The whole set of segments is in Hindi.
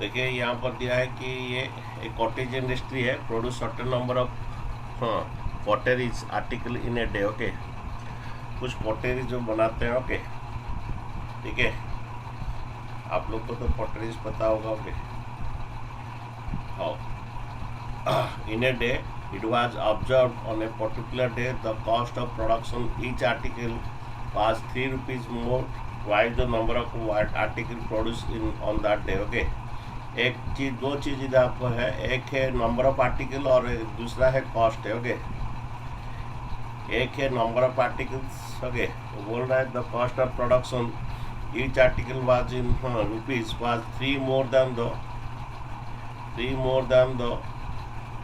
देखिए यहाँ पर दिया है कि ये एक कॉटेज इंडस्ट्री है, produce certain number of potteries article in a day. Okay, कुछ पॉटरी जो बनाते हैं। ओके, ठीक है, आप लोग को तो पॉटरीज पता होगा। ओके, हाँ, in a day it was observed on a particular day the cost of production each article was 3 rupees more, twice the number of article produced in on that day। Okay, एक चीज, दो चीज इधर आपको है, एक है नंबर ऑफ आर्टिकल और दूसरा है कॉस्ट है। ओके, एक है नंबर ऑफ आर्टिकल्स। ओके, वो बोल रहा है the cost of production each article was in rupees was three more than the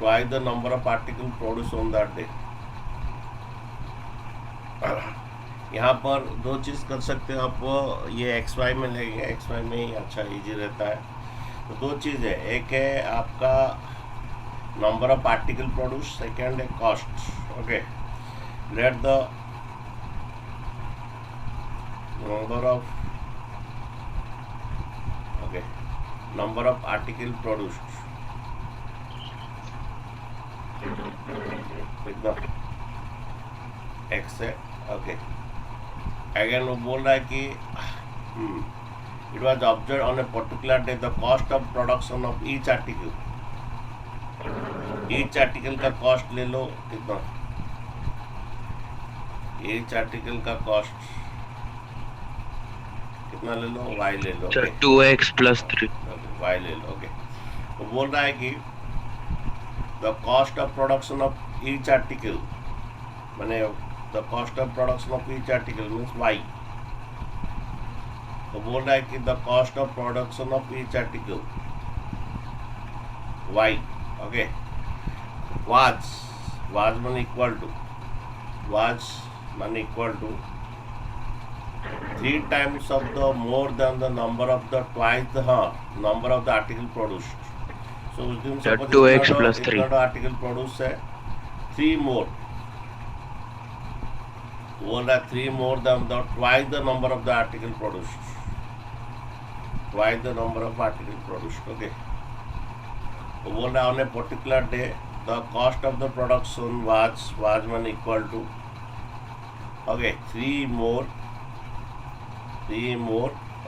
twice the number of article produced on that day। यहाँ पर दो चीज़ कर सकते हो आप, ये एक्स वाई में लेंगे, एक्स वाई में ही अच्छा इजी रहता है। तो दो चीज़ है, एक है आपका number of article produce, second है cost. Okay, let the number of article produced कितना, एक्स है। ओके, अगेन वो बोल रहा है कि it was observe on a particular day the cost of production of each article, each article का कॉस्ट ले लो कितना, ईच आर्टिकल का कॉस्ट कितना ले लो, वाई ले लो। 2x + 3 वाई ले लो। ओके, तो बोल रहा है कि the cost of production of each article, माने the cost of production of each article means y। तो बोल रहा है कि the cost of production of each article y, okay, was माने equal to 3 times of the more than the number of the twice the number of the article produced। So उस दिन सपोज 2x + 3 इतना आर्टिकल प्रोड्यूस है, 3 मोर, बोल रहा है 3 more than the twice the number of the article produced, twice the number of article produced. Okay, तो बोल रहा है on a particular day the cost of the production was one equal to, okay, 3 more,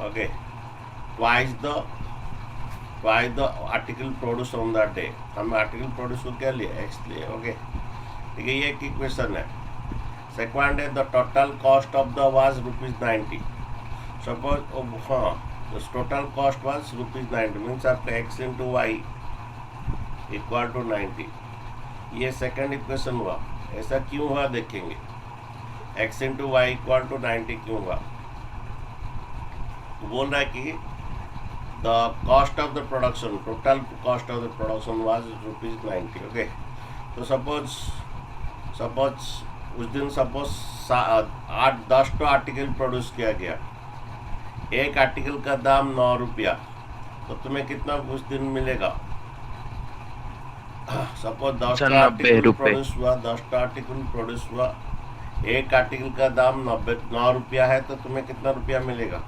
okay, twice the article produce on that day. हमने आर्टिकल प्रोड्यूस को क्या लिया, एक्स लिए। ओके, ठीक है, ये एक इक्वेशन है। सेकंड है the total cost of the was ₹90। Suppose हाँ, the total cost was ₹90 means आपका x into y equal to 90। ये सेकंड इक्वेशन हुआ। ऐसा क्यों हुआ देखेंगे, x into y equal to 90 क्यों हुआ। तो बोल रहा है कि the cost of the production, total cost of the production was ₹90। Okay, तो सपोज उस दिन सपोज 8-10 तो आर्टिकल प्रोड्यूस किया गया, एक आर्टिकल का दाम ₹9, तो तुम्हें कितना उस दिन मिलेगा। सपोज 10 आर्टिकल प्रोड्यूस हुआ, 10 आर्टिकल प्रोड्यूस हुआ, एक आर्टिकल का दाम ₹9 है, तो तुम्हें कितना रुपया मिलेगा,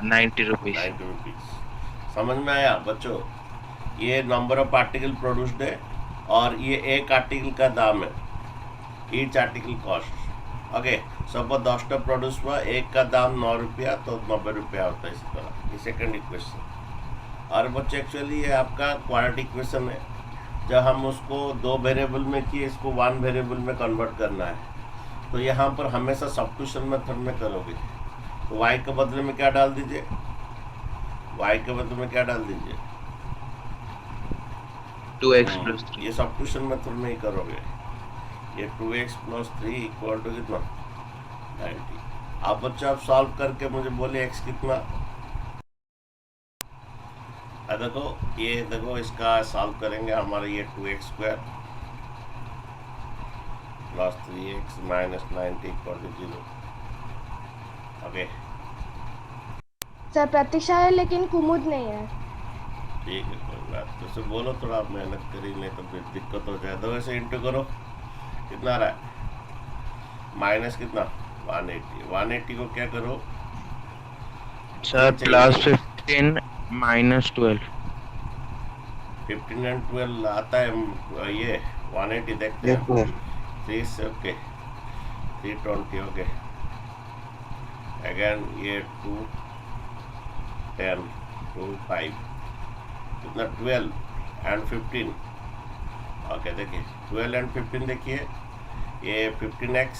90 रुपीज। समझ में आया बच्चों। ये नंबर ऑफ आर्टिकल प्रोड्यूस्ड है और ये एक आर्टिकल का दाम है, each article cost. Okay, suppose 10 produce हुआ, एक का दाम ₹9, तो ₹90 होता है। इसी तरह ये सेकंड इक्वेशन। और बच्चे एक्चुअली ये आपका क्वाड्रेटिक इक्वेशन है। जब हम उसको 2 वेरिएबल में किए, इसको 1 वेरिएबल में कन्वर्ट करना है, तो यहाँ पर हमेशा सब्स्टिट्यूशन मेथड में करोगे। तो y के बदले में क्या डाल दीजिए, y के बदले में क्या डाल दीजिए, 2x + 3। ये सब्स्टिट्यूशन मेथड में ही करोगे। ये 2x + 3 इक्वल टू कितना, 90। आप बच्चे आप सॉल्व करके मुझे बोले x कितना। देखो, ये देखो, इसका सॉल्व करेंगे हमारा ये 2x² + 3x - 90 = 0। ओके सर, प्रतीक्षा है लेकिन कुमुद नहीं है। ठीक है, कोई बात तो उसे बोलो थोड़ा मेहनत करी, नहीं तो फिर दिक्कत हो जाए। 2 से इंटू करो, कितना आ रहा है, माइनस कितना, 180। 180 को क्या करो सर, +15 -12। 15 एंड 12 आता है ये 180 देखते Yes, हैं। sir. 3 okay 320 okay. अगेन ये 2 10 2 5 कितना 12 एंड 15 ओके। देखिए 12 एंड 15 देखिए ये 15x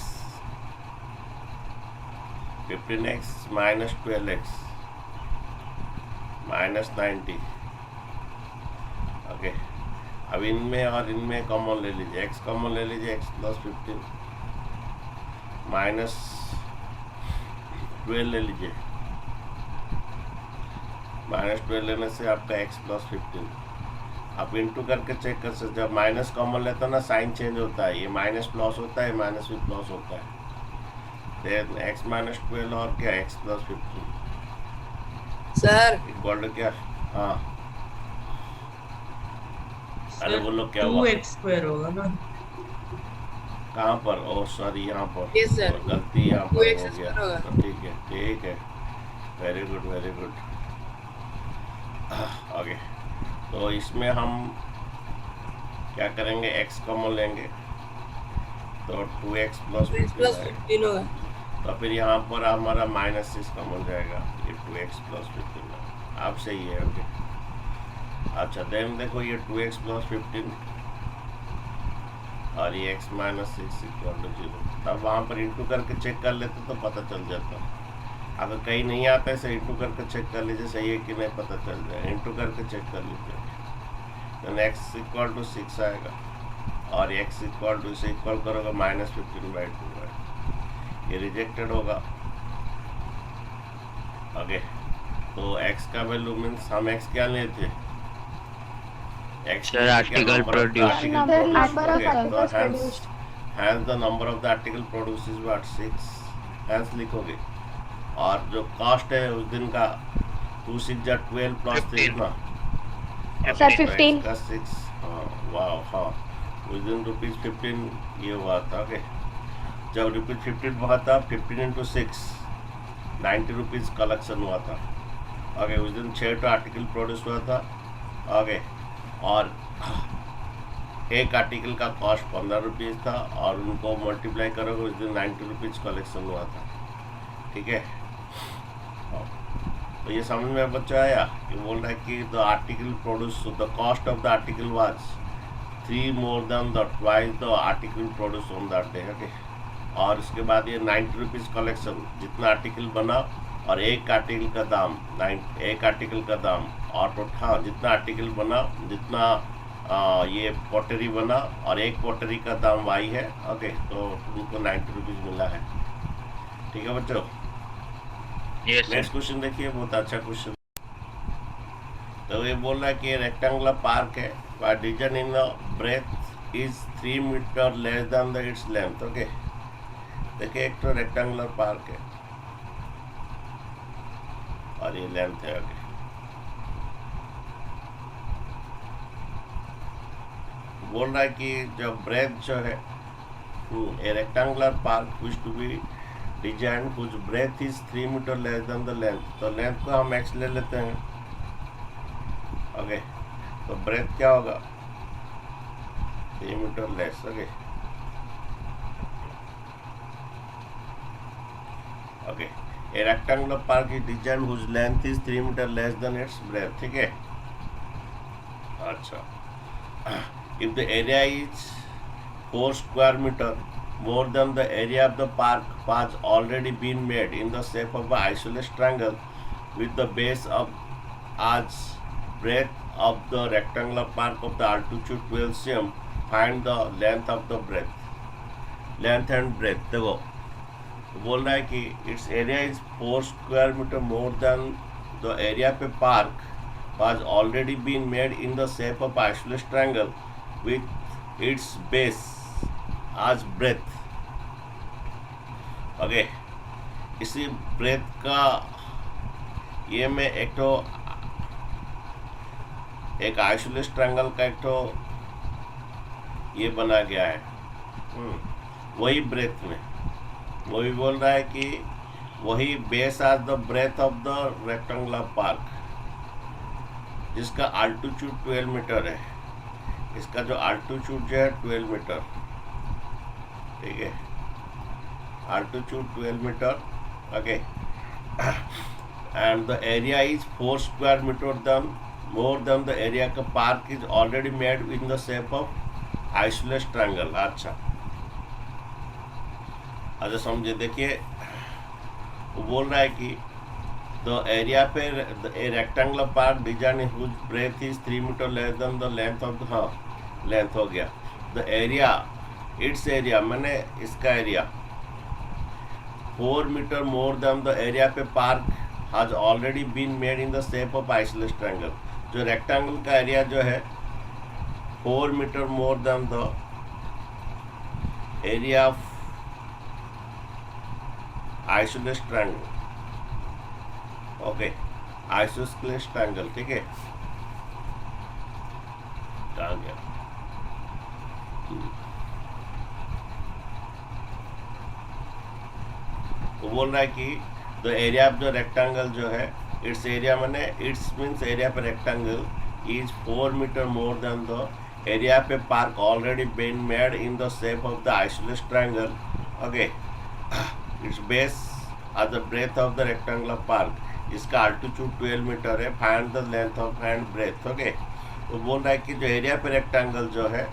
minus 12x minus 90 okay. अब इनमें और इनमें कॉमन ले लीजिए, x कॉमन ले लीजिए, x प्लस 15 माइनस 12 ले लीजिए, माइनस 12 लेने से आपका x प्लस 15 आप इंटू करके चेक कर सकते। जब माइनस कॉमन लेता है ना साइन चेंज होता है, ये माइनस प्लस होता है, माइनस भी प्लस होता है। देन x माइनस 12 और क्या x plus 15 sir equal to क्या? हाँ अरे बोलो क्या हुआ? 2x स्क्वायर होगा ना। कहाँ पर? ओ सॉरी यहाँ पर Yes, sir. गलती यहाँ पर 2x हो गया। होगा। तो ठीक है very good very good. Okay तो इसमें हम क्या करेंगे, x कॉमन लेंगे तो 2x प्लस 2x प्लस 15 15 होगा। तो फिर यहाँ पर हमारा माइनस 6 कॉमन जाएगा, ये 2x प्लस 15 आप सही है ओके। अच्छा देन देखो ये 2x प्लस 15 और ये x माइनस 6 इक्वल टू 0। तब वहाँ पर इंटू करके चेक कर लेते तो पता चल जाता। अगर कहीं नहीं आता है इंटू करके चेक कर लीजिए सही है कि नहीं, पता चल जाए। इंटू करके चेक कर लीजिए देन x इक्वल टू 6 आएगा और x इक्वल टू इसे इक्वल करोगे माइनस 15/2 ये रिजेक्टेड होगा ओके। तो x का वैल्यू मीन्स हम x क्या लेते हैं, x Sir, article produced. Number of articles produced. hence the number of the article produced is what 6 hence लिखोगे। और जो कॉस्ट है उस दिन का 2 6 जा 12 प्लस 3 ना Sir, 15. का 6 हाँ वाह हाँ उस दिन ₹15 ये हुआ था ओके। जब ₹15 हुआ था 15 इंटू 6 ₹90 कलेक्शन हुआ था ओके। उस दिन 6 आर्टिकल प्रोड्यूस हुआ था ओके। और एक आर्टिकल का कॉस्ट ₹15 था और उनको मल्टीप्लाई करोगे उस दिन ₹90 कलेक्शन हुआ था ठीक है। तो ये समझ में बच्चा आया कि बोल रहा है कि the article produce the cost of the article was 3 more than the twice the article produce on that day okay. और उसके बाद ये ₹90 कलेक्शन जितना आर्टिकल बना और एक आर्टिकल का दाम एक आर्टिकल का दाम और टोटल जितना आर्टिकल बना जितना ये पोटरी बना और एक पोटरी का दाम y है ओके। तो उनको ₹90 मिला है ठीक है बच्चों। Yes, sir. नेक्स्ट क्वेश्चन देखिए बहुत अच्छा क्वेश्चन। तो ये बोल रहा है कि रेक्टेंगुलर पार्क है design in the breadth is 3 metre less than the its length okay. देखिए एक तो रेक्टेंगुलर पार्क है और ये लेंथ है ओके। बोल रहा है कि जब ब्रेथ जो है a rectangular park which to be design कुछ breadth is 3 metre less than the length. तो लेंथ को हम x ले लेते हैं ओके। तो ब्रेथ क्या होगा 3 metre less okay okay. A rectangular park is design whose length is 3 metre less than its breadth ठीक है। अच्छा if the area is 4 square meter more than the area of the park was already been made in the shape of an isosceles triangle with the base of as breadth of the rectangular park of the altitude 12 cm, find the length of the breadth length and breadth। देखो बोल रहा है कि its area is 4 square meter more than the area पे park was already been made in the shape of isosceles triangle with its base as breadth okay. इसी ब्रेथ का ये में एक आइसोलेस ट्रायंगल का एक तो ये बना गया है वही ब्रेथ में वही बोल रहा है कि वही base as the breadth of the rectangular park जिसका अल्टीट्यूड 12 मीटर है, इसका जो अल्टीट्यूड जो है 12 मीटर, ठीक है, altitude 12 metre, okay, and the area is 4 square metre then more than the area का park is already made in the shape of isosceles triangle. अच्छा समझे, देखिए वो बोल रहा है कि द एरिया पे a rectangular park design whose breadth is 3 metre less than the length of, हाँ लेंथ हो गया, द एरिया इट्स एरिया मैंने इसका area 4 metre more than the area पे park has already been made in the shape of isosceles triangle. जो रेक्टेंगल का एरिया जो है 4 metre more than the area of isosceles triangle, okay, isosceles triangle, ठीक है, कहाँ गया, वो बोल रहा है कि the area of the rectangle जो है इट्स एरिया मैंने इट्स मीन्स एरिया पे rectangle is 4 metre more than the area पे park already been made in the shape of the isosceles triangle, okay, its base at the breadth of the rectangular park, इसका अल्टीट्यूड 12 मीटर है, find the length of and breadth, okay. वो बोल रहा है कि जो एरिया पे रेक्टेंगल जो है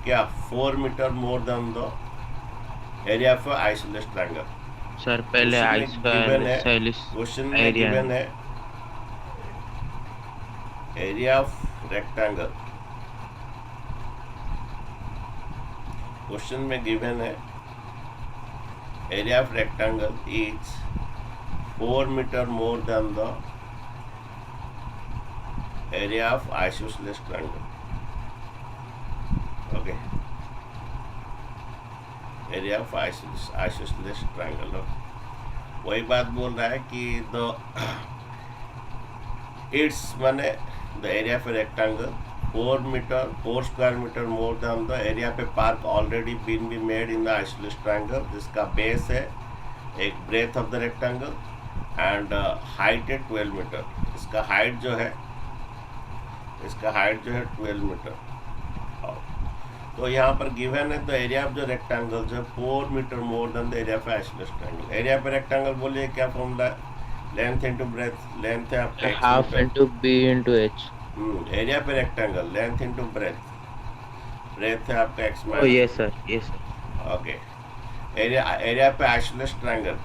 क्या 4 metre more than the area for isosceles triangle. Sir पहले आइसोलेस क्वेश्चन में एरिया गिवन है एरिया ऑफ रेक्टेंगल, क्वेश्चन में गिवन है area of rectangle is 4 meter more than the area of isosceles triangle, okay, area of isosceles triangle, वही बात बोल रहा है कि the its माने the area of a rectangle 4 square meter more than the area पे park already been be made in the isosceles triangle, जिसका बेस है एक breadth of the rectangle and height है 12 मीटर, इसका हाइट जो है 12 मीटर। तो यहाँ पर गिवन है तो एरिया ऑफ द रेक्टेंगल जो 4 metre more than the area of isosceles triangle. Area पे रेक्टेंगल बोलिए क्या फॉर्मूला है, लेंथ इनटू ब्रेथ, लेंथ है आपका half into b into h, area पे rectangle length into breadth, breadth है आपका x oh yes sir, yes sir, okay. Area पे आइसोलेस ट्रायंगल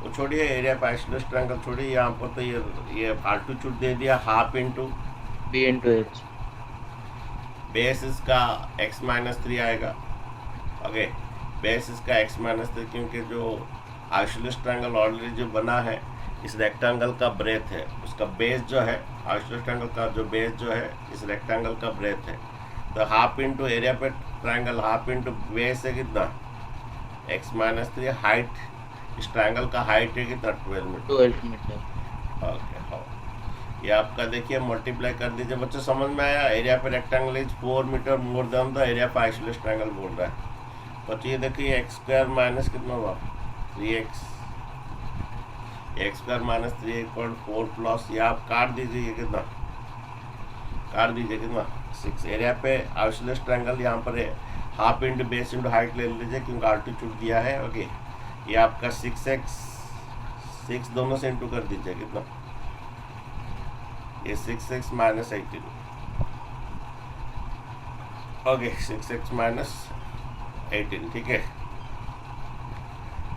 वो छोड़िए, एरिया पे आइसोलेस ट्रायंगल छोड़िए, यहाँ पर तो ये अल्टीट्यूड दे दिया half into b into h, base इसका x-3 आएगा, ओके, बेस इसका x-3 क्योंकि जो आइसोलेस ट्रायंगल ऑलरेडी जो बना है इस रेक्टेंगल का ब्रेथ है, उसका बेस जो है आइसोलेस ट्रायंगल का जो बेस जो है इस रेक्टेंगल का ब्रेथ है, तो हाफ इनटू एरिया पे ट्रायंगल हाफ इनटू बेस है कितना x-3, हाइट इस ट्रायंगल का हाइट है कितना 12 मीटर, ओके। हाँ, ये आपका देखिए मल्टीप्लाई कर दीजिए बच्चों, समझ में आया। एरिया पे rectangle is 4 metre more than the area पे आइसोलेस ट्रायंगल बोल रहा है। बच्चों ये देखिए एक्स स्क्वायर माइनस कितना हुआ 3x, x square minus 3 equal 4 plus, ये आप काट दीजिए कितना, काट दीजिए कितना 6। एरिया पे आइसोलेस ट्रायंगल यहाँ पर है, half into base into height ले लीजिए क्योंकि अल्टीट्यूड दिया है, ओके। ये आपका 6x 6 दोनों से इंटू कर दीजिए कितना, ये 6x minus 18, okay 6x minus 18, ठीक है।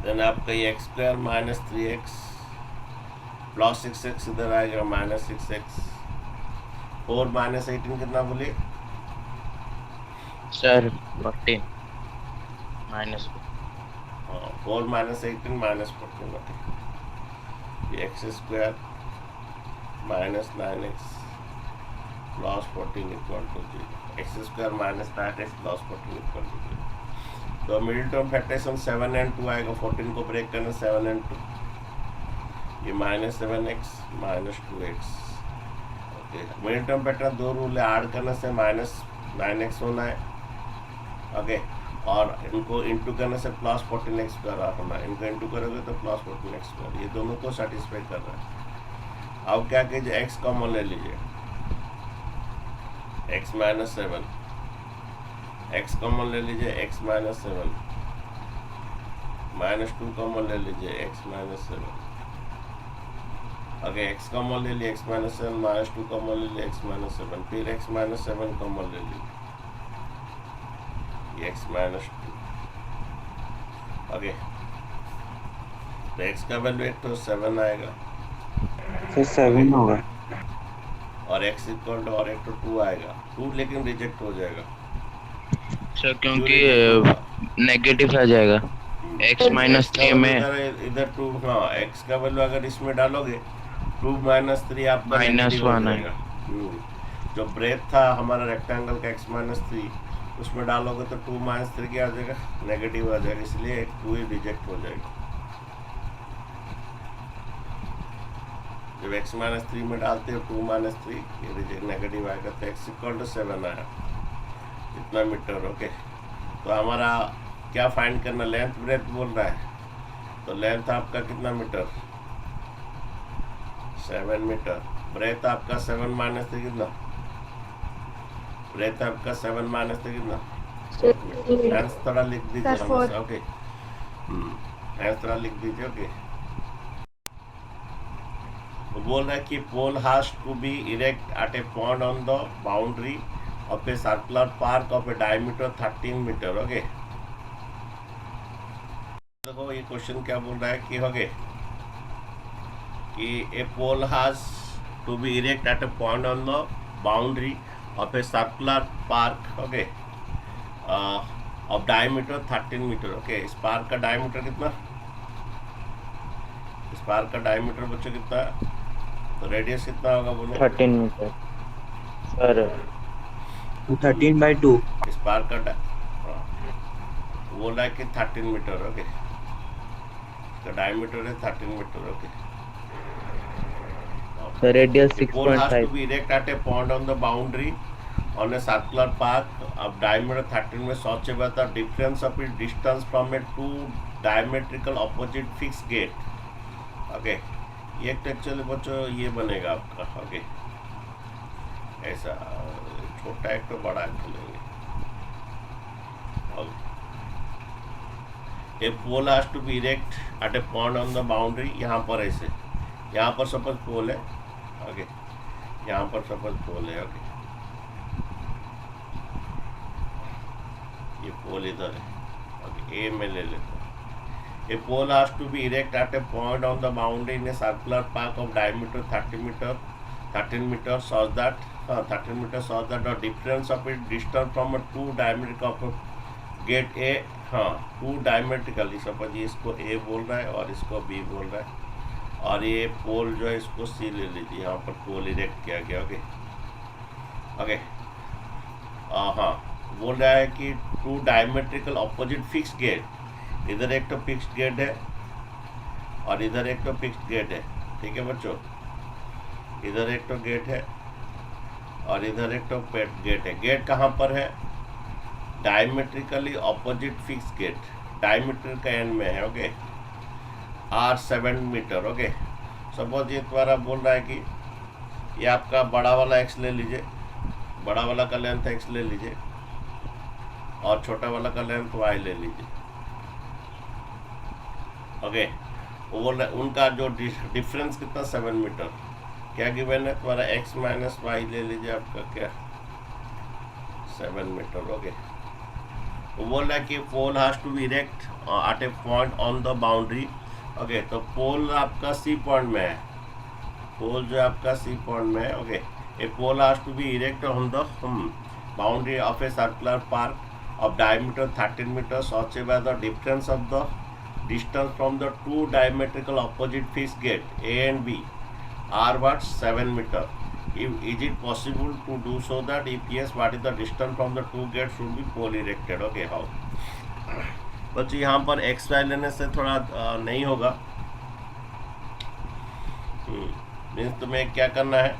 देन आपका ये x square minus 3x plus 6x इधर आएगा माइनस 6x, 4 माइनस 18 कितना बोलिए सर 14 माइनस, हाँ 4 माइनस 18 माइनस 14, ये x square minus 9x plus 14 equal to 0, x square minus 9x plus 14 equal to 0। तो मिडिल टर्म फैक्टराइजेशन 7 and 2 आएगा, 14 को ब्रेक करना 7 and 2, ये minus 7x minus 2x, okay. Middle term factor दो रूल है, ऐड करने से माइनस 9x होना है, ओके, और इनको इंटू करने से प्लस 14x स्क्वायर होना है, इनको इंटू करोगे तो प्लस 14x स्क्वायर, ये दोनों को सेटिस्फाई कर रहा है। अब क्या कीजिए x कॉमन ले लीजिए, x माइनस 7, x कॉमन ले लीजिए, x माइनस 7, -2 कॉमन ले लीजिए, x माइनस 7, अगर x कॉमन ले लिए, x माइनस 7, -2 कॉमन ले लिए, x माइनस 7, फिर x माइनस 7 कॉमन ले लीजिए, x माइनस 2, ओके। तो x का वैल्यू एक तो 7 आएगा सर 7 होगा। और x इक्वल टू और एक तो 2 आएगा, 2 लेकिन रिजेक्ट हो जाएगा। सर क्यों क्योंकि reject होगा? नेगेटिव आ जाएगा x माइनस X का 3 वैल्यू में इधर 2, हाँ x का वैल्यू अगर इसमें डालोगे 2 माइनस 3 आपका -1 नेगेटिव हो आएगा। जाएगा। जो ब्रेथ था हमारा रेक्टेंगल का x माइनस 3, उसमें डालोगे तो 2 माइनस 3 क्या आ जाएगा, नेगेटिव आ जाएगा, इसलिए 2 ही रिजेक्ट हो जाएगा। जब x माइनस 3 में डालते हो 2 माइनस 3, ये रिजेक्ट नेगेटिव आएगा, तो x इक्वल टू 7 आया, इतना मीटर। ओके, तो हमारा क्या फाइंड करना, लेंथ ब्रेथ बोल रहा है, तो लेंथ आपका कितना मीटर, 7 मीटर। ब्रेथ आपका 7 माइनस 3 कितना, ब्रेथ आपका 7 माइनस 3 कितना, हैंस थोड़ा लिख दीजिए Sir, हमेशा। 4. ओके, हैंस थोड़ा लिख दीजिए। ओके, तो बोल रहा है कि pole has to be erect at a point on the boundary of a circular park of a diameter 13 metre. Okay, देखो ये क्वेश्चन क्या बोल रहा है कि हो गए कि a pole has to be erect at a point on the boundary of a circular park, okay, of diameter 13 metre. Okay, इस पार्क का डायमीटर कितना, इस पार्क का डायमीटर बच्चों कितना है, तो रेडियस कितना होगा बोलो, 13 मीटर सर। 13/2। इस पार्क का बोला है कि 13 मीटर। ओके, इसका डायमीटर है 13 metre. Okay, sir radius The pole has to 6.5 be erect at a point on the boundary on a circular path of diameter 13 में such that the difference of its distance from a two diametrical opposite fixed gate। Okay, ये एक्चुअली बच्चों ये बनेगा आपका। ओके, ऐसा छोटा एक तो बड़ा एक लेंगे। A pole has to be erect at a point on the boundary, यहाँ पर ऐसे, यहाँ पर सपोज पोल है। ओके, यहाँ पर सपोज पोल है। ओके, ये पोल इधर है। ओके, ए में ले लेते हैं। A pole has to be erect at a point on the boundary in a circular park of diameter 13 metre such that 13 metre such that the difference of it distance from A to diameter of gate A, हाँ, टू डायमेट्रिकली, सपोज ये इसको ए बोल रहा है और इसको बी बोल रहा है, और ये पोल जो है इसको सी ले लीजिए, यहाँ पर पोल इरेक्ट किया गया। ओके, ओके, हाँ, बोल रहा है कि two diametrical opposite fix gate, इधर एक तो फिक्स्ड गेट है और इधर एक तो फिक्स्ड गेट है। ठीक है बच्चों, इधर एक तो गेट है और इधर एक तो गेट है। गेट कहाँ पर है, diametrically opposite fix gate, diameter का एंड में है। ओके, आर 7 मीटर। ओके, सपोज ये तुम्हारा बोल रहा है कि ये आपका बड़ा वाला एक्स ले लीजिए, बड़ा वाला का लेंथ एक्स ले लीजिए और छोटा वाला का लेंथ वाई ले लीजिए। ओके, वो बोल रहा है उनका जो डिफरेंस कितना, 7 मीटर। क्या गिवन है तुम्हारा, एक्स माइनस वाई ले लीजिए, आपका क्या 7 मीटर। ओके, वो बोल रहा है कि pole has to be erect at a point on the boundary. Okay, तो पोल आपका सी पॉइंट में है, पोल जो आपका सी पॉइंट में है। Okay, a pole has to be erect on the boundary of a circular park of diameter 13 metre such that the difference of the distance from the two diametrical opposite fixed gate A and B are what, 7 meter. Is it possible to do so that, if yes, what is the distance from the two gates should be pole erected? Okay, how? बच्चों यहाँ पर एक्स वाई लेने से थोड़ा नहीं होगा। मीन्स तुम्हें क्या करना है,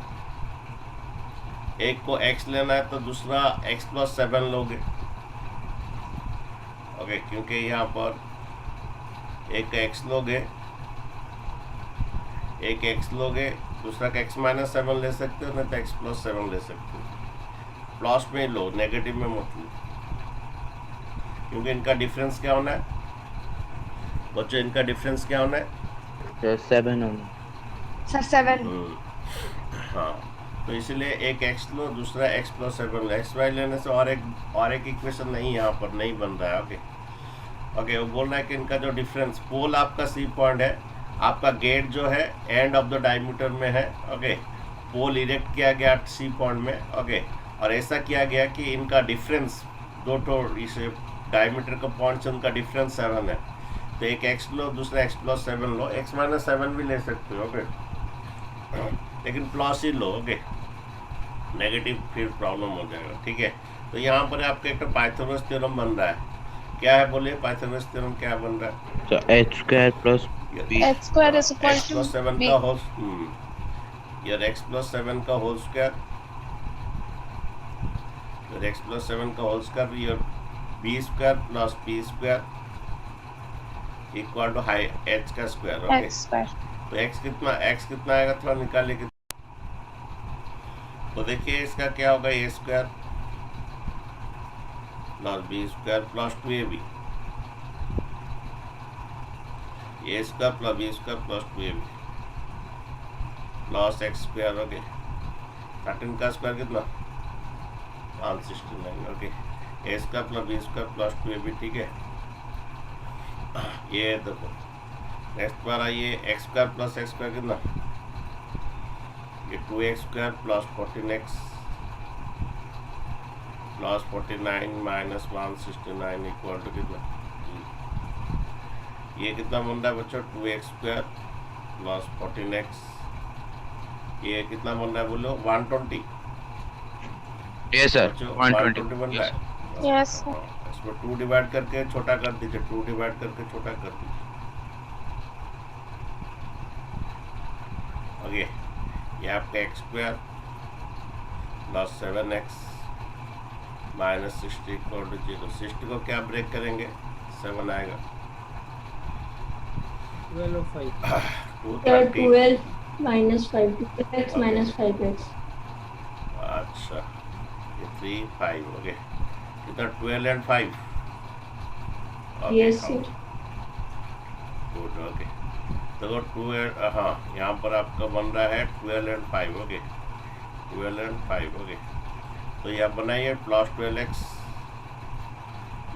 एक को एक्स लेना है तो दूसरा एक्स प्लस 7 लोगे। ओके, क्योंकि यहाँ पर एक एक्स लोगे, दूसरा का एक्स माइनस 7 ले सकते हो, नहीं तो एक्स प्लस 7 ले सकते हो। प्लस में लो, नेगेटिव में मत लो, क्योंकि इनका डिफरेंस क्या होना है बच्चों, इनका डिफरेंस क्या होना है? सर 7 होगा। सर 7। हाँ, तो इसलिए एक x लो, दूसरा x प्लस 7 लो। एक्स वाई लेने से और एक इक्वेशन नहीं यहाँ पर नहीं बन रहा है। ओके ओके, वो बोल रहा है कि इनका जो डिफरेंस, पोल आपका सी पॉइंट है, आपका गेट जो है एंड ऑफ द डायमीटर में है। ओके, पोल इरेक्ट किया गया सी पॉइंट में। ओके, और ऐसा किया गया कि इनका डिफरेंस दो इस डायमीटर का पॉइंट से उनका डिफरेंस 7 है। तो एक x लो, दूसरा x प्लस 7 लो, x माइनस 7 भी ले सकते हो। ओके, लेकिन प्लस ही लो। ओके, नेगेटिव फिर प्रॉब्लम हो जाएगा। ठीक है, तो यहाँ पर आपका एक पाइथागोरस थ्योरम बन रहा है। क्या है बोलिए, पाइथागोरस थ्योरम क्या बन रहा है? तो h square plus b x square is equal x plus 7 to b. का होल, यार x प्लस 7 का होल स्क्वायर, x प्लस 7 का होल स्क्वायर, यार b square plus p square equal to हाई h का स्क्वायर। Okay, x square. तो x कितना आएगा, थोड़ा निकालिए। तो देखिए इसका क्या होगा, a square plus b square plus 2ab, a square plus b square plus 2ab plus x square. Okay, 13 का स्क्वायर कितना, 169। Okay, a square plus b square plus 2ab। ठीक है, ये देखो नेक्स्ट बार आइए, x square plus x square कितना, ये 2x square plus 14x plus 49 minus 169 equal to कितना, ये कितना बन रहा है बच्चों, 2x स्क्वायर प्लस 14x, ये कितना बन रहा है बोलो, 120। यस सर, बच्चों 120 बन रहा है। Yes. हाँ, इसको 2 डिवाइड करके छोटा कर दीजिए, 2 डिवाइड करके छोटा कर दीजिए। ओके, ये आपका x square plus 7x minus 60 equal to 0। 60 को क्या ब्रेक करेंगे, 7 आएगा। 12/5. 230। 12 minus 5 2x minus 5x. अच्छा, ये 3 5। ओके, कितना, 12 and 5। Yes, sir. Good. Okay, तो 2 हाँ, यहाँ पर आपका बन रहा है 12 एंड 5। Okay, 12 and 5। ओके, तो यह बनाइए प्लस 12x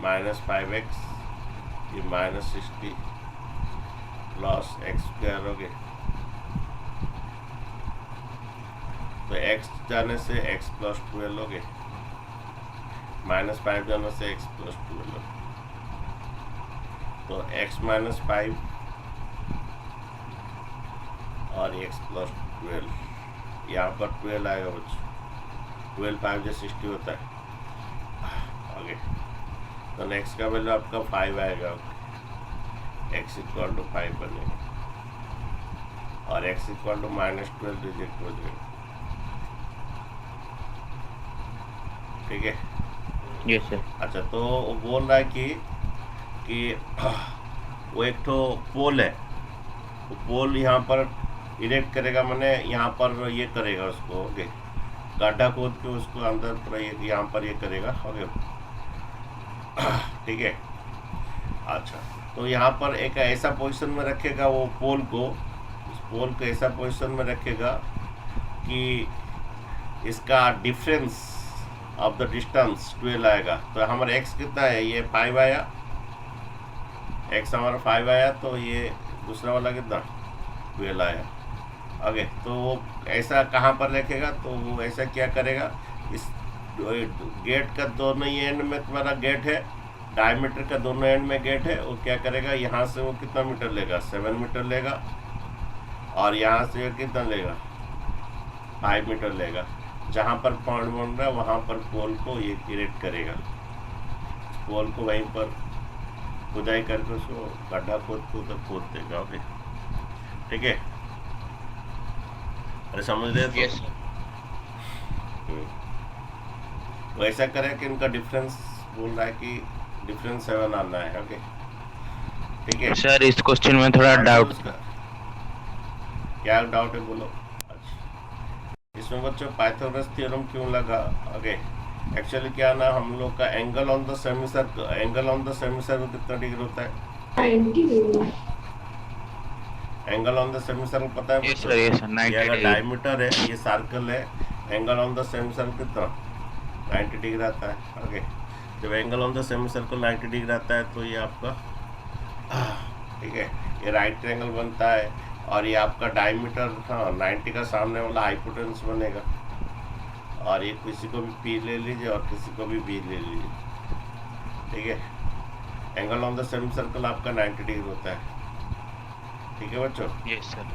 माइनस 5x, ये minus 60 plus x square. Okay, तो x जाने से x प्लस 12। ओके, माइनस 5 जाने से x प्लस 12। तो x माइनस 5 और x प्लस 12, यहाँ पर 12 आएगा बच्चों, 12 5 जो 60 होता है। ओके, तो नेक्स्ट का वैल्यू आपका 5 आएगा। x इक्वल टू 5 बनेगा और x equal to minus 12 reject हो जाएगा। ठीक है, यस सर। अच्छा, तो वो बोल रहा है कि वो एक तो पोल है, वो पोल यहाँ पर इरेक्ट करेगा, मैंने यहाँ पर ये करेगा उसको। ओके, गड्ढा खोद के उसको अंदर पूरा यहाँ पर ये करेगा। ओके, ठीक है। अच्छा, तो यहाँ पर एक ऐसा पोजीशन में रखेगा वो पोल को, इस पोल को ऐसा पोजीशन में रखेगा कि इसका डिफरेंस ऑफ द डिस्टेंस 12 आएगा। तो हमारा x कितना है, ये 5 आया, x हमारा 5 आया, तो ये दूसरा वाला कितना 12 आया। ओके, तो वो ऐसा कहाँ पर रखेगा, तो वो ऐसा क्या करेगा, इस गेट का दोनों ही एंड में तुम्हारा गेट है, डायमीटर का दोनों एंड में गेट है, वो क्या करेगा, यहाँ से वो कितना मीटर लेगा, 7 मीटर लेगा, और यहाँ से कितना लेगा, 5 मीटर लेगा। जहाँ पर पॉइंट बन रहा है वहाँ पर पोल को ये इरेक्ट करेगा, पोल को वहीं पर खुदाई करके उसको गड्ढा खोद देगा। ओके, ठीक है, अरे समझ रहे यस तो वो ऐसा करें कि इनका डिफरेंस बोल रहा है कि डिफरेंस 7 आना है। ओके, ठीक है सर, इस क्वेश्चन में थोड़ा डाउट था। क्या डाउट है बोलो। अच्छा, इसमें बच्चों पाइथागोरस थ्योरम क्यों लगा। ओके, एक्चुअली क्या ना, हम लोग का angle on the semi circle कितना डिग्री होता है? 90 degree. Angle on the semi circle पता है Yes बच्चों? sir, yes sir, ये 90 अगर degree. डायमीटर है, ये सर्कल है, angle on the semi circle कितना? 90 डिग्री आता है। ओके, जब angle on the semi circle 90 degree आता है तो ये आपका ठीक है, ये राइट ट्रायंगल बनता है। और ये आपका डायमीटर, हाँ 90 का सामने वाला हाइपोटेन्यूस बनेगा। और ये किसी को भी पी ले लीजिए और किसी को भी बी ले लीजिए, ठीक है। Angle on the semi circle आपका 90 डिग्री होता है, ठीक है बच्चों। Yes sir.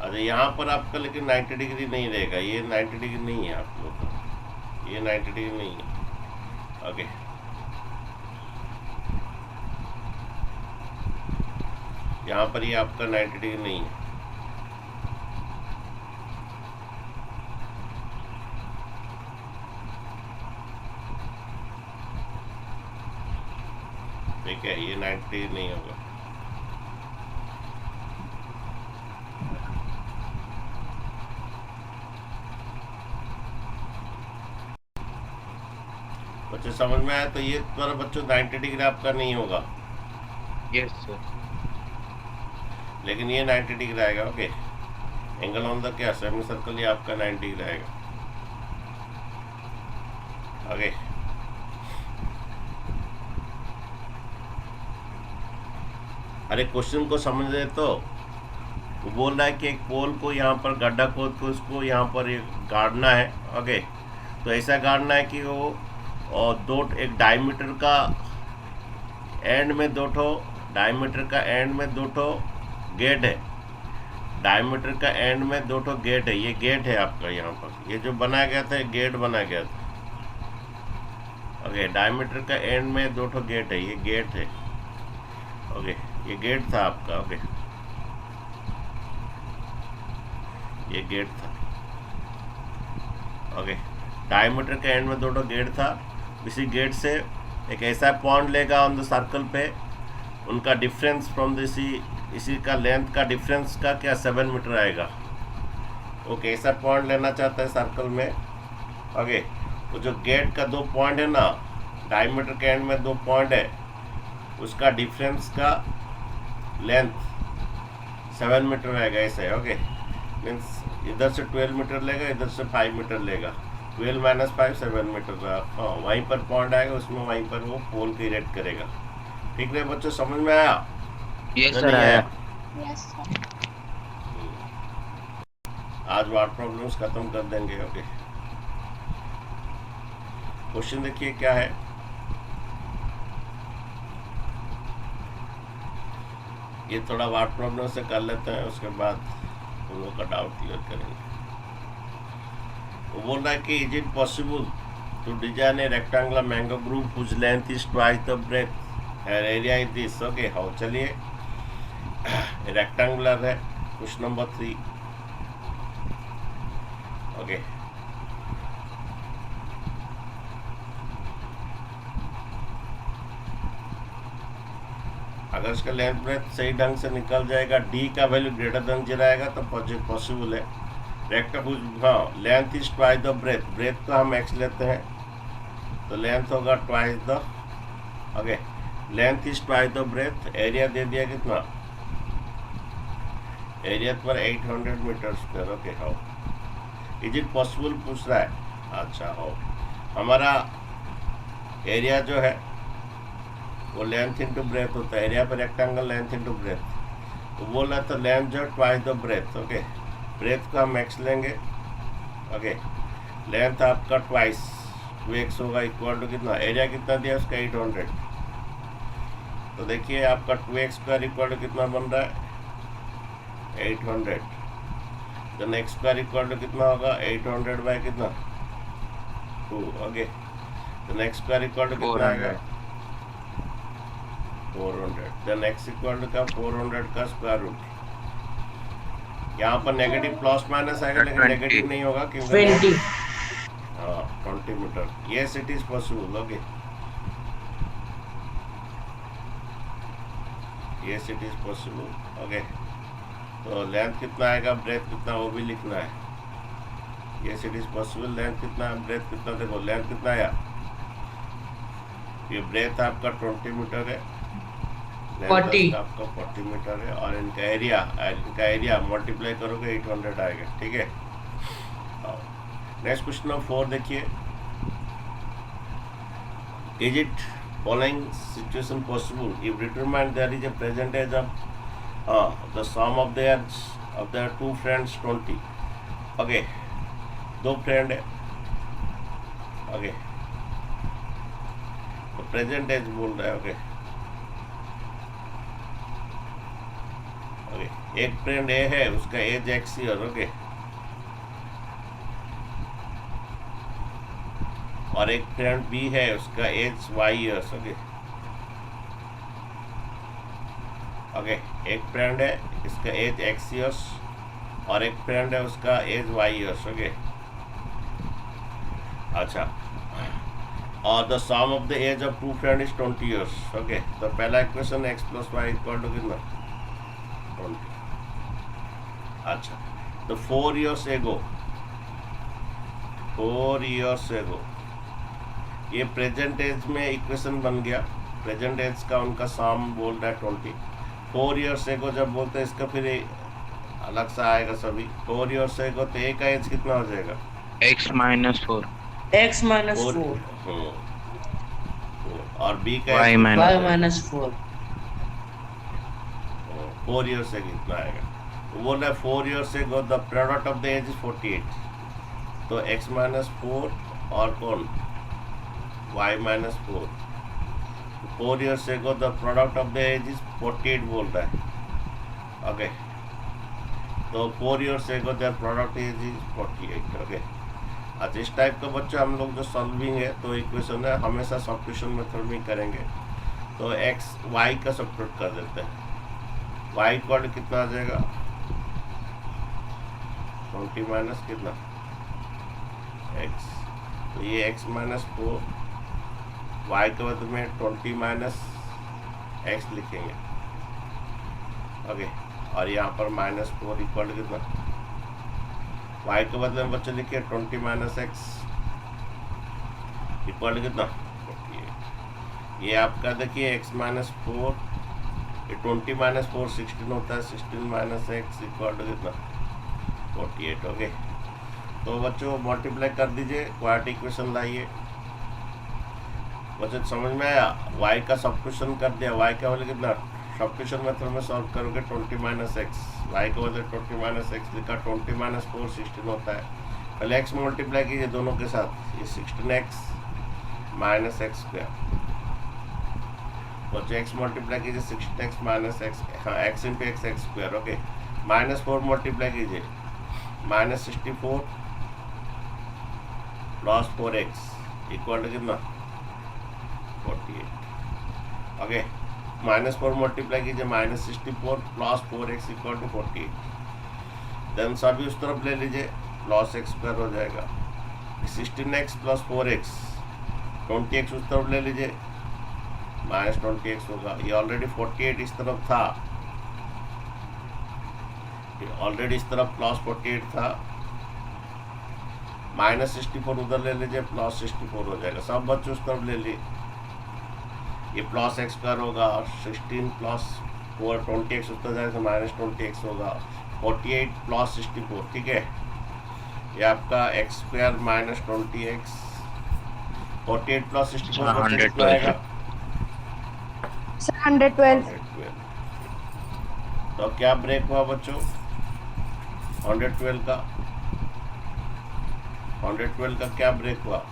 अरे यहाँ पर आपका लेकिन 90 डिग्री नहीं रहेगा, ये 90 डिग्री नहीं है आप लोग का, ये 90 डिग्री नहीं है। ओके, यहाँ पर ये आपका 90 डिग्री नहीं है। ठीक है, ये 90 डिग्री नहीं होगा। बच्चों समझ में आया? तो ये पर बच्चों 90 डिग्री आपका नहीं होगा, Yes sir. लेकिन ये 90 डिग्री आएगा। ओके, एंगल ऑन द क्या सेमी सर्कल, ये आपका 90 डिग्री आएगा। ओके, अरे क्वेश्चन को समझ रहे तो? वो बोल रहा है कि एक पोल को यहाँ पर गड्ढा खोद के उसको यहाँ पर ये गाड़ना है। ओके, तो ऐसा गाड़ना है कि वो और दो एक डायमीटर का एंड में दो ठो, डायमीटर का एंड में दो ठो गेट है, डायमीटर का एंड में दो ठो गेट है। ये गेट है आपका, यहाँ पर ये जो बनाया गया था गेट बनाया गया था। ओके, डायमीटर का एंड में दो ठो गेट है, ये गेट है। ओके, ये गेट था आपका। ओके, ये गेट था। ओके, डायमीटर के एंड में दो ठो गेट था। इसी गेट से एक ऐसा पॉइंट लेगा ऑन द सर्कल पे, उनका डिफरेंस फ्रॉम दिस, इसी का लेंथ का डिफरेंस का क्या 7 मीटर आएगा। वो कैसा पॉइंट लेना चाहता है सर्कल में? ओके, वो जो गेट का 2 पॉइंट है ना, डायमीटर के एंड में 2 पॉइंट है, उसका डिफरेंस का लेंथ 7 मीटर आएगा ऐसे। ओके, मीन्स इधर से 12 मीटर लेगा, इधर से 5 मीटर लेगा। 12 - 5 7 मीटर का, हाँ वहीं पर पॉइंट आएगा, उसमें वहीं पर वो पोल की इरेक्ट करेगा। ठीक है बच्चों, समझ में आया? Yes या sir, नहीं आया. Yes sir. आज वार्ड प्रॉब्लम्स खत्म कर देंगे। ओके, क्वेश्चन देखिए क्या है। ये थोड़ा वार्ड प्रॉब्लम से कर लेते हैं, उसके बाद उन लोगों का डाउट क्लियर करेंगे। वो बोल रहा है कि is it possible to design a rectangular mango group whose length is twice the breadth and area is this. Okay, हाँ चलिए, रेक्टेंगुलर है, क्वेश्चन नंबर 3। ओके, अगर इसका लेंथ ब्रेथ सही ढंग से निकल जाएगा, डी का वैल्यू ग्रेटर देन 0 आएगा तो पॉसिबल है। रेक्टेंगल, हाँ length is twice the breadth, breadth को हम एक्स लेते हैं तो लेंथ होगा twice the. Okay, length is twice the breadth. Area दे दिया कितना? एरिया तुम्हारा 800 metre square. Okay, how is it possible पूछ रहा है। अच्छा, हाउ हमारा एरिया जो है वो लेंथ इंटू ब्रेथ होता है। एरिया पर रेक्टेंगल लेंथ इंटू ब्रेथ, तो बोल रहा था लेंथ जो twice the breadth. Okay, breadth को हम एक्स लेंगे। ओके, लेंथ आपका ट्वाइस 2x होगा, इक्वल टू कितना? एरिया कितना दिया उसका 800। तो देखिए आपका 2x स्क्वायर इक्वल टू कितना बन रहा है? 800। Then x square equal to कितना होगा? 800 बाय कितना? 2। Okay, then x square equal to कितना आएगा? 400। देन x इक्वल टू का 400 का स्क्वायर रूट। यहाँ पर नेगेटिव प्लस माइनस आएगा, लेकिन 20 नेगेटिव नहीं होगा क्योंकि 20. हाँ 20 मीटर। Yes it is possible. Okay, yes it is possible. Okay, तो लेंथ कितना आएगा, ब्रेथ कितना, वो भी लिखना है। Yes it is possible. Length कितना, ब्रेथ कितना, देखो लेंथ कितना आया, ये ब्रेथ आपका 20 मीटर है, लेंथ 40 आपका 40 मीटर है, और इनका एरिया मल्टीप्लाई करोगे 800 आएगा, ठीक है। नेक्स्ट क्वेश्चन नंबर 4 देखिए, is it following situation possible if determined there is a present age of the sum of their two friends 20। okay, दो फ्रेंड है, ओके, तो प्रेजेंट एज बोल रहा है, ओके ओके, एक फ्रेंड ए है, उसका एज x ईयर, ओके, और एक फ्रेंड बी है, उसका age y years, okay okay, एक फ्रेंड है, इसका एज x ईयर्स, और एक फ्रेंड है, उसका एज y ईयर्स, ओके। अच्छा, और the sum of the age of two friend is 20 years, okay. तो पहला equation x plus y equal to कितना, 20। अच्छा, तो 4 years ago ये प्रेजेंट एज में इक्वेशन बन गया, प्रेजेंट एज का उनका सम बोल रहा है 20। 4 years ago जब बोलते हैं इसका फिर अलग सा आएगा सभी। 4 years ago तो ए का एज कितना हो जाएगा, x minus 4 x minus 4 और बी का y age minus y minus 4 4 years से कितना आएगा, तो बोल रहा है 4 years ago the product of the age is 48, तो x माइनस 4 और कौन y minus 4, 4 years ago the product of the age is 48 बोल रहा है, ओके। तो 4 years ago the product age is 48, ओके। अच्छा, इस टाइप का बच्चा हम लोग जो सॉल्विंग है तो इक्वेशन है हमेशा सब्स्टिट्यूशन मेथड में करेंगे, तो x y का सब्स्टिट्यूट कर देते हैं, y इक्वल कितना आ जाएगा 20 माइनस कितना x, तो ये x माइनस 4, y के बदले में 20 माइनस x लिखेंगे, ओके, और यहाँ पर माइनस 4 इक्वल कितना, y के बदले में बच्चे लिखे 20 माइनस x इक्वल कितना 48। ये आपका देखिए x माइनस 4, ये 20 माइनस 4 16 होता है, 16 माइनस x इक्वल कितना 48, ओके। तो बच्चों मल्टीप्लाई कर दीजिए, क्वाड्रेटिक इक्वेशन लाइए, बच्चों समझ में आया। y का सब्स्टिट्यूशन कर दिया, y का बदले कितना, सब्स्टिट्यूशन मेथड में सॉल्व करोगे 20 माइनस एक्स, वाई का बदले 20 माइनस एक्स लिखा, 20 माइनस 4 16 होता है, पहले x मल्टीप्लाई कीजिए दोनों के साथ, ये 16x माइनस एक्स स्क्वायर, बच्चों x मल्टीप्लाई कीजिए 16x माइनस एक्स, हाँ x into x x square, okay. Minus 4 multiply कीजिए, minus 64 plus 4x equal to कितना 48, ओके। माइनस 4 मल्टीप्लाई कीजिए, minus 64 plus 4x equal to 48, then सभी उस तरफ ले लीजिए, प्लस एक्स स्क्वायर हो जाएगा, 16x प्लस 4x, 20x उस तरफ ले लीजिए, माइनस 20x होगा, ये ऑलरेडी 48 इस तरफ था, ऑलरेडी इस तरफ प्लस 48 था, माइनस 64 उधर ले लीजिए, प्लस 64 हो जाएगा, सब बच्चे उस तरफ ले लिए, ये प्लस एक्स स्क्वायर होगा, और 16 प्लस 4 20x उस तरफ जाएगा, माइनस 20x होगा, 48 प्लस 64, ठीक है। ये आपका x square minus 20x, 48 plus 64 कितना आएगा, 112। तो क्या ब्रेक हुआ बच्चों 112 का, 112 का क्या ब्रेक हुआ,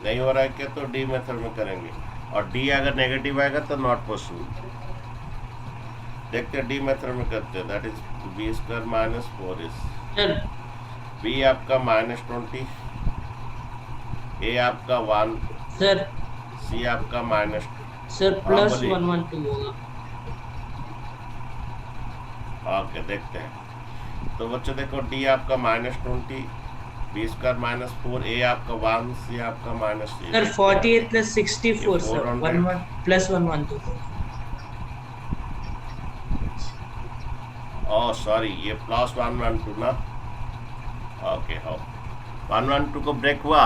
नहीं हो रहा है क्या, तो डी मेथड में करेंगे, और डी अगर नेगेटिव आएगा तो नॉट पॉसिबल। देखते हैं डी मेथड में करते हैं, that is B square minus 4 B आपका माइनस 20, ए आपका 1, सर सी आपका माइनस, सर प्लस बोलिए। 112 होगा, ओके देखते हैं। तो बच्चों देखो डी आपका माइनस 20, बी स्क्वायर माइनस 4, ए आपका 1, सी आपका minus sir 48 plus 64 sir 11 plus 112, oh sorry ये प्लस 112 ना, ओके हो, 112 को ब्रेक हुआ।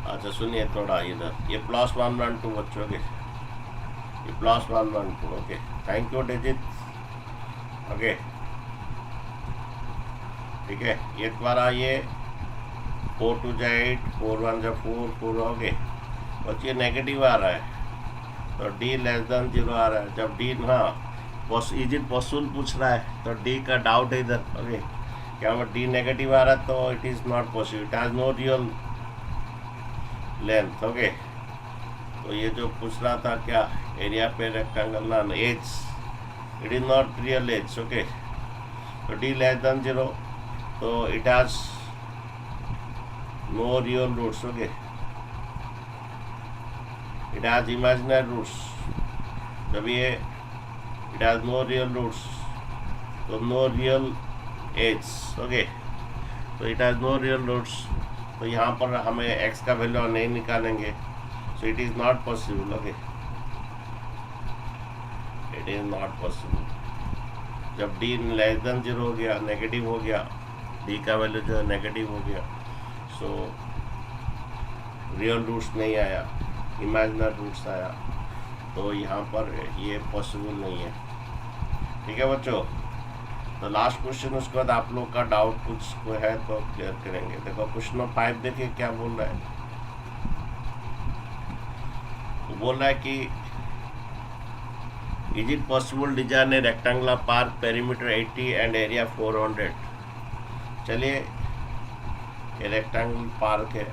अच्छा सुनिए थोड़ा इधर, ये +112 बच्चों के, ये +112 okay. Thank you digit okay ठीक है। ये द्वारा ये 4 2 जा 8, 4 1 जा 4, 4 ओके। बच्चे नेगेटिव आ रहा है तो डी लेस देन 0 आ रहा है। जब डी हाँ इज इट पॉसिबल पूछ रहा है तो डी का डाउट है इधर ओके। क्या वो डी नेगेटिव आ रहा है तो it is not possible, it has no real length okay. तो ये जो पूछ रहा था क्या एरिया पे रेक्टेंगल ना age, it is not real age okay. तो डी लेस देन 0 तो it has no real roots okay, it has imaginary roots. जब ये it has no real roots तो नो रियल एज ओके। तो it has no real roots तो यहाँ पर हमें x का वैल्यू नहीं निकालेंगे, so it is not possible okay, it is not possible. जब d लेस देन 0 हो गया, नेगेटिव हो गया, d का वैल्यू जो है नेगेटिव हो गया, सो रियल रूट्स नहीं आया, इमेजिनरी रूट्स आया, तो यहाँ पर ये पॉसिबल नहीं है। ठीक है बच्चों, तो लास्ट क्वेश्चन, उसके बाद आप लोग का डाउट कुछ कोई है तो क्लियर करेंगे। देखो क्वेश्चन 5 देखिए क्या बोल रहा है। वो बोल रहा है कि is it possible design a rectangular park perimeter 80 and area 400। चलिए ये रेक्टेंगुलर पार्क है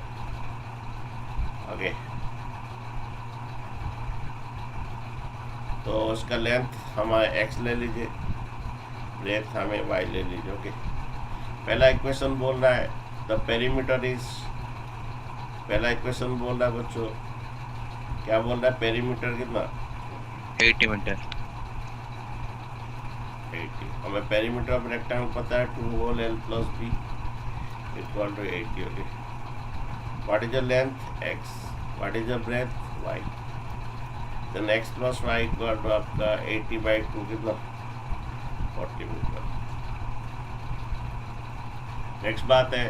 ओके। तो उसका लेंथ हमारे x ले लीजिए, ब्रेथ हमें y ले लीजिए ओके। पहला इक्वेशन बोल रहा है द पेरीमीटर इज, पहला इक्वेशन बोल रहा है बच्चों क्या बोल रहा है, पेरीमीटर कितना 80 मीटर। 80, हमें पेरीमीटर ऑफ रेक्टेंगल पता है 2 whole l plus b equal to 80 okay. What is the length x, what is the breadth y, then x plus y equal to आपका 80/2 कितना 40 मीटर। नेक्स्ट बात है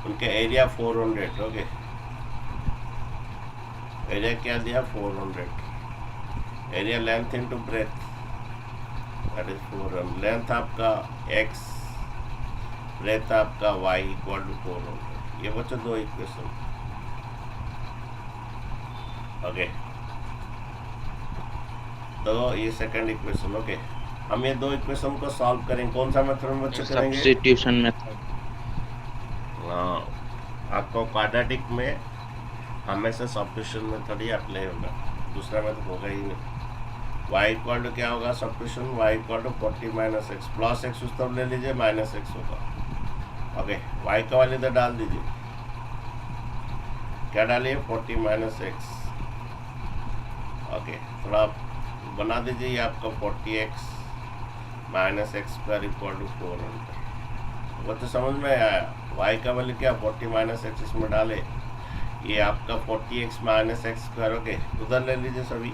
उनके एरिया 400 ओके। एरिया क्या दिया 400, area length into breath that is 400। Length आपका x, ब्रेथ आपका y इक्वल टू 400। ये बच्चे दो इक्वेशन ओके। तो ये सेकंड इक्वेशन ओके। हम ये दो इक्वेशन को सॉल्व करेंगे, कौन सा मेथड में बच्चे करेंगे, सब्स्टिट्यूशन मेथड। हाँ आपको क्वाड्रेटिक में हमेशा सब्स्टिट्यूशन मेथड ही अप्लाई होगा, दूसरा मेथड होगा ही नहीं। y इक्वल टू क्या होगा substitution, y equal to 40 minus x, plus x उस तरफ ले लीजिए माइनस एक्स होगा ओके। y का वैल्यू इधर डाल दीजिए, क्या डालिए 40 माइनस एक्स ओके। थोड़ा बना दीजिए, ये आपका 40x minus x square equal to 400। वो तो समझ में आया, y का वैल्यू क्या 40 माइनस एक्स इसमें डाले, ये आपका 40x minus x square okay. उधर ले लीजिए सभी,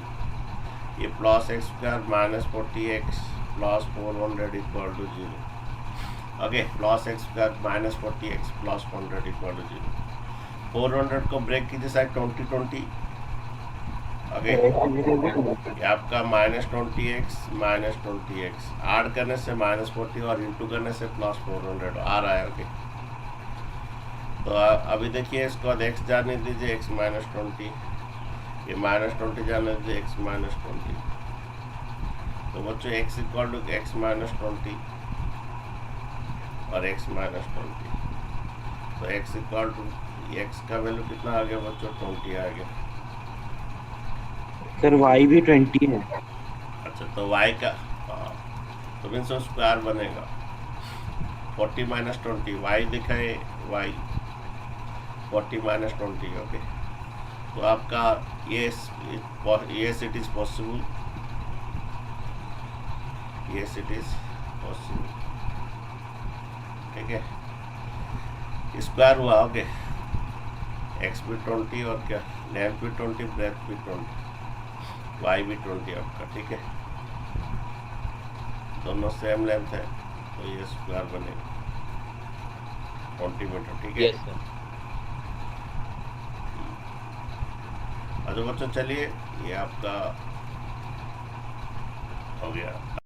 ये plus x square minus 40x plus 400 equal to 0 okay. Plus x square minus 40x plus 100 equal to 0। 400 को ब्रेक कीजिए साइड 20 ओके। ये आपका -20x माइनस 20x ऐड करने से -40 और इंटू करने से प्लस 400 आ रहा है ओके। तो अभी देखिए इसको x जाने दीजिए x माइनस 20, ये -20 जाने दीजिए x माइनस 20। तो बच्चों x equal to x minus 20 और x माइनस 20। तो x इक्वल टू x का वैल्यू कितना आ गया बच्चों 20 आ गया सर y भी 20 है। अच्छा तो y का तो मीन्स स्क्वायर बनेगा 40 माइनस 20, y दिखाए y 40 माइनस 20 ओके। तो आपका yes it is possible, yes it is possible ठीक है। स्क्वायर हुआ ओके, x भी 20 और क्या लेंथ भी 20 ब्रेथ भी 20, y भी 20 आपका ठीक है, दोनों सेम लेंथ है तो ये स्क्वायर बनेगा। 20 मीटर, ठीक है। Yes sir. अच्छा बच्चों चलिए, ये आपका हो गया।